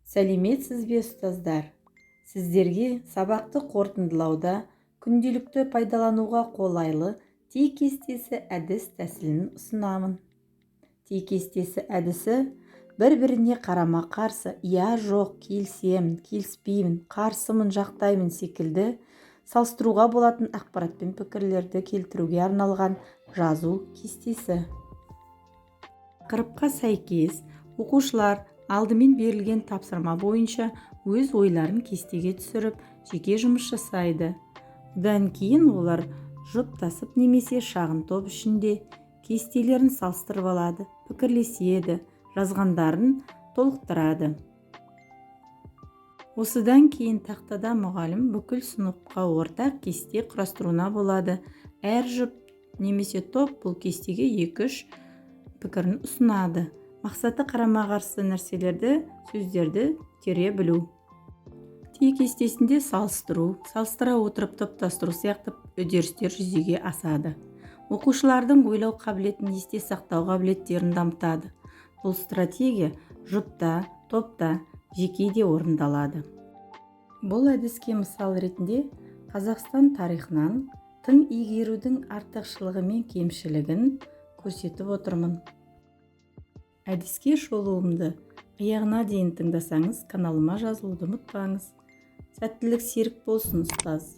Сәлеметсіз бе ұстаздар? Сіздерге сабақты қорытындылауда күнделікті пайдалануға қолайлы ти кестесі әдіс тәсілін ұсынамын. Ти кестесі әдісі бір-біріне қарама-қарсы иә жоқ, келісемін, келіспеймін, қарсымын, жақтаймын секілді салыстыруға болатын ақпарат пен пікірлерді келтіруге арналған жазу кестесі. Тақырыпқа сәйкес оқушылар алдымен берілген тапсырма бойынша өз ойларын кестеге түсіріп, жеке жұмыс жасайды. Одан кейін олар жұптасып немесе шағын топ ішінде кестелерін салыстырып алады, пікірлеседі, жазғандарын толықтырады. Осыдан кейін тақтада мұғалім бүкіл сыныпқа ортақ кесте құрастыруына болады. Әр жұп немесе топ бұл кестеге 2-3 пікірін ұсынады. Мақсаты қарама-қарсы нәрселерді, сөздерді тере білу. Ти кестесінде салыстыра отырып топтастыру сияқты үдерістер жүзеге асады. Оқушылардың ойлау қабілетін, есте сақтау қабілеттерін дамытады. Бұл стратегия жұпта, топта, жекеде орындалады. Бұл әдіске мысал ретінде Қазақстан тарихынан тың игерудің артықшылығы мен кемшілігін көрсетіп отырмын. Әдіске шолуымды аяғына дейін тыңдасаңыз, каналыма жазылуды ұмытпаңыз. Сәттілік серік болсын, ұстаз.